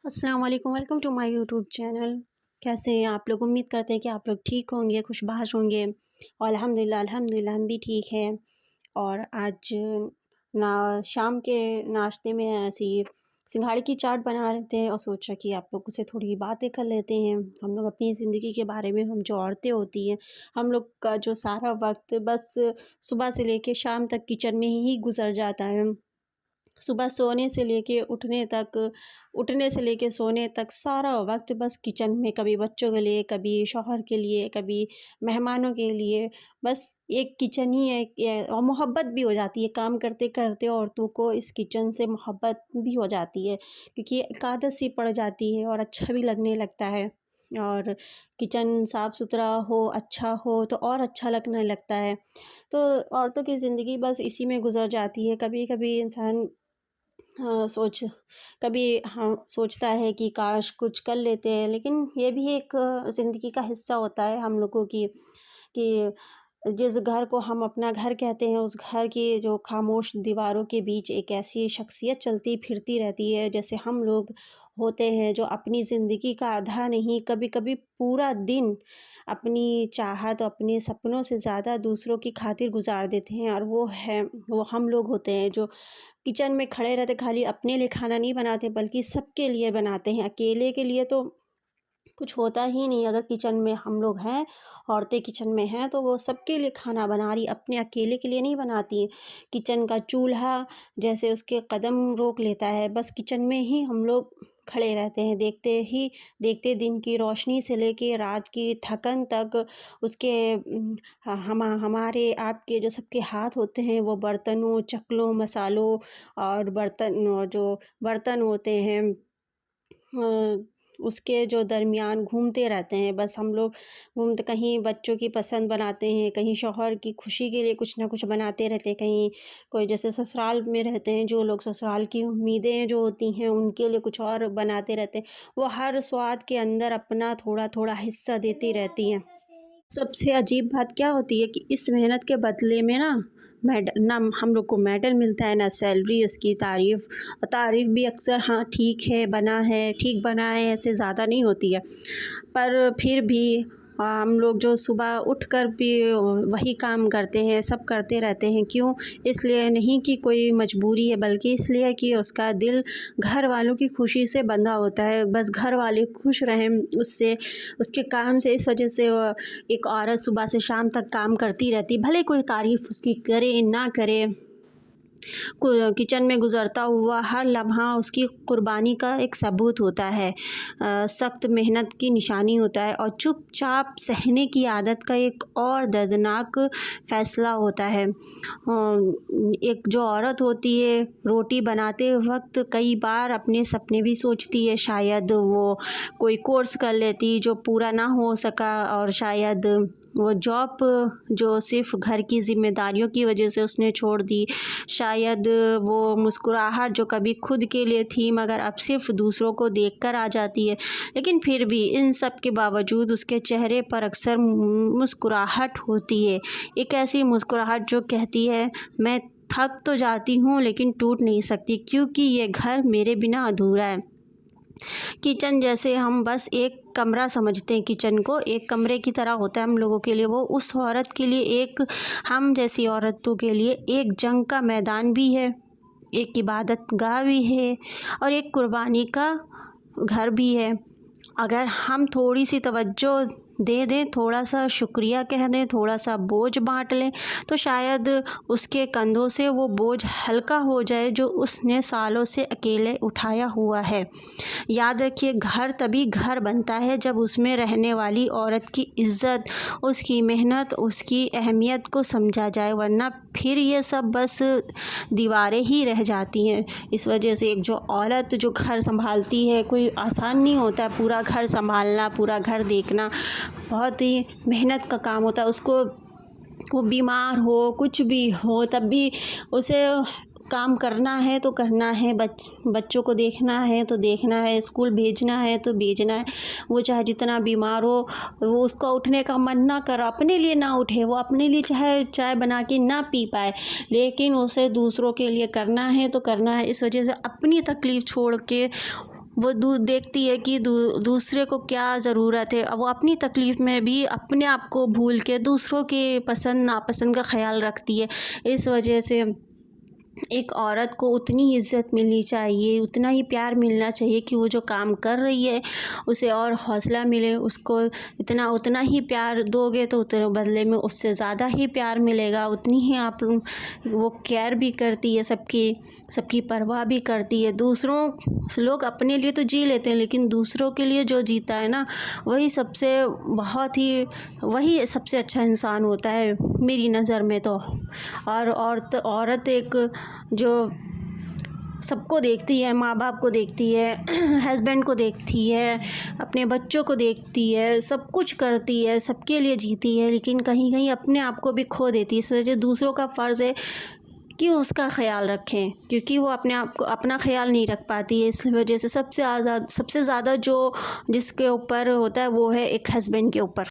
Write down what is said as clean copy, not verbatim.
अस्सलाम वालेकुम, welcome to my YouTube channel. कैसे हैं आप लोग? उम्मीद करते हैं कि आप लोग ठीक होंगे, खुशबाश होंगे। और अल्हम्दुलिल्लाह अल्हम्दुलिल्लाह हम भी ठीक हैं। और आज ना शाम के नाश्ते में ऐसी सिंघाड़े की चाट बना रहे थे और सोचा कि आप लोगों से थोड़ी बातें कर लेते हैं। हम लोग अपनी ज़िंदगी के बारे में, हम जो औरतें होती हैं, हम लोग का जो सारा वक्त बस सुबह से लेके शाम तक किचन में ही गुजर जाता है। सुबह सोने से लेके उठने से लेके सोने तक सारा वक्त बस किचन में, कभी बच्चों के लिए, कभी शौहर के लिए, कभी मेहमानों के लिए, बस एक किचन ही है। और मोहब्बत भी हो जाती है काम करते करते, औरतों को इस किचन से मोहब्बत भी हो जाती है क्योंकि एक आदत सी पड़ जाती है और अच्छा भी लगने लगता है। और किचन साफ़ सुथरा हो, अच्छा हो तो और अच्छा लगने लगता है। तो औरतों की ज़िंदगी बस इसी में गुजर जाती है। कभी कभी इंसान हाँ, सोचता है कि काश कुछ कर लेते हैं, लेकिन ये भी एक ज़िंदगी का हिस्सा होता है हम लोगों की कि जिस घर को हम अपना घर कहते हैं, उस घर की जो खामोश दीवारों के बीच एक ऐसी शख्सियत चलती फिरती रहती है, जैसे हम लोग होते हैं, जो अपनी ज़िंदगी का आधा नहीं, कभी-कभी पूरा दिन अपनी चाहत, अपने सपनों से ज़्यादा दूसरों की खातिर गुज़ार देते हैं। और वो हम लोग होते हैं जो किचन में खड़े रहते, खाली अपने लिए खाना नहीं बनाते बल्कि सबके लिए बनाते हैं। अकेले के लिए तो कुछ होता ही नहीं। अगर किचन में हम लोग हैं, औरतें किचन में हैं, तो वो सबके लिए खाना बना रही, अपने अकेले के लिए नहीं बनाती हैं। किचन का चूल्हा जैसे उसके कदम रोक लेता है, बस किचन में ही हम लोग खड़े रहते हैं, देखते ही देखते दिन की रोशनी से लेके रात की थकन तक उसके हमारे आपके जो सबके हाथ होते हैं, वो बर्तनों, चकलों, मसालों और जो बर्तन होते हैं, उसके जो दरमियान घूमते रहते हैं। बस हम लोग घूमते, कहीं बच्चों की पसंद बनाते हैं, कहीं शौहर की खुशी के लिए कुछ ना कुछ बनाते रहते हैं, कहीं कोई जैसे ससुराल में रहते हैं जो लोग, ससुराल की उम्मीदें जो होती हैं उनके लिए कुछ और बनाते रहते हैं। वो हर स्वाद के अंदर अपना थोड़ा थोड़ा हिस्सा देती रहती हैं। सबसे अजीब बात क्या होती है कि इस मेहनत के बदले में ना हम लोग को मेडल मिलता है, ना सैलरी, उसकी तारीफ़। और तारीफ़ भी अक्सर हाँ ठीक है, बना है, ठीक बना है, ऐसे ज़्यादा नहीं होती है। पर फिर भी हम लोग जो सुबह उठकर भी वही काम करते हैं, सब करते रहते हैं। क्यों? इसलिए नहीं कि कोई मजबूरी है, बल्कि इसलिए कि उसका दिल घर वालों की खुशी से बंधा होता है। बस घर वाले खुश रहें उससे, उसके काम से। इस वजह से एक औरत सुबह से शाम तक काम करती रहती, भले कोई तारीफ़ उसकी करे ना करे। किचन में गुज़रता हुआ हर लम्हा उसकी कुर्बानी का एक सबूत होता है, सख्त मेहनत की निशानी होता है और चुपचाप सहने की आदत का एक और दर्दनाक फ़ैसला होता है। एक जो औरत होती है, रोटी बनाते वक्त कई बार अपने सपने भी सोचती है। शायद वो कोई कोर्स कर लेती जो पूरा ना हो सका, और शायद वो जॉब जो सिर्फ़ घर की ज़िम्मेदारियों की वजह से उसने छोड़ दी। शायद वो मुस्कुराहट जो कभी खुद के लिए थी मगर अब सिर्फ़ दूसरों को देखकर आ जाती है। लेकिन फिर भी इन सब के बावजूद उसके चेहरे पर अक्सर मुस्कुराहट होती है। एक ऐसी मुस्कुराहट जो कहती है, मैं थक तो जाती हूँ लेकिन टूट नहीं सकती, क्योंकि ये घर मेरे बिना अधूरा है। किचन जैसे हम बस एक कमरा समझते हैं, किचन को एक कमरे की तरह होता है हम लोगों के लिए। वो उस औरत के लिए, एक हम जैसी औरतों के लिए एक जंग का मैदान भी है, एक इबादत गाह भी है और एक कुर्बानी का घर भी है। अगर हम थोड़ी सी तवज्जो दे दें, थोड़ा सा शुक्रिया कह दें, थोड़ा सा बोझ बांट लें, तो शायद उसके कंधों से वो बोझ हल्का हो जाए जो उसने सालों से अकेले उठाया हुआ है। याद रखिए, घर तभी घर बनता है जब उसमें रहने वाली औरत की इज़्ज़त, उसकी मेहनत, उसकी अहमियत को समझा जाए, वरना फिर ये सब बस दीवारें ही रह जाती हैं। इस वजह से एक जो औरत जो घर संभालती है, कोई आसान नहीं होता है पूरा घर संभालना, पूरा घर देखना, बहुत ही मेहनत का काम होता है। उसको वो बीमार हो, कुछ भी हो, तब भी उसे काम करना है तो करना है, बच्चों को देखना है तो देखना है, स्कूल भेजना है तो भेजना है। वो चाहे जितना बीमार हो, वो उसको उठने का मन ना कर, अपने लिए ना उठे, वो अपने लिए चाहे चाय बना के ना पी पाए, लेकिन उसे दूसरों के लिए करना है तो करना है। इस वजह से अपनी तकलीफ़ छोड़ के वो देखती है कि दूसरे को क्या ज़रूरत है। अब वो अपनी तकलीफ़ में भी अपने आप को भूल के दूसरों के पसंद नापसंद का ख़्याल रखती है। इस वजह से एक औरत को उतनी इज़्ज़त मिलनी चाहिए, उतना ही प्यार मिलना चाहिए कि वो जो काम कर रही है उसे और हौसला मिले। उसको उतना ही प्यार दोगे तो उतने बदले में उससे ज़्यादा ही प्यार मिलेगा। उतनी ही आप वो केयर भी करती है, सबकी परवाह भी करती है। दूसरों लोग अपने लिए तो जी लेते हैं, लेकिन दूसरों के लिए जो जीता है ना, वही सबसे अच्छा इंसान होता है मेरी नज़र में तो। और औरत एक जो सबको देखती है, माँ बाप को देखती है, हस्बैंड को देखती है, अपने बच्चों को देखती है, सब कुछ करती है, सबके लिए जीती है, लेकिन कहीं कहीं अपने आप को भी खो देती है। इस वजह दूसरों का फ़र्ज़ है कि उसका ख़्याल रखें, क्योंकि वो अपने आप को अपना ख़्याल नहीं रख पाती है। इस वजह से सबसे ज़्यादा जो जिसके ऊपर होता है वो है एक हस्बैंड के ऊपर।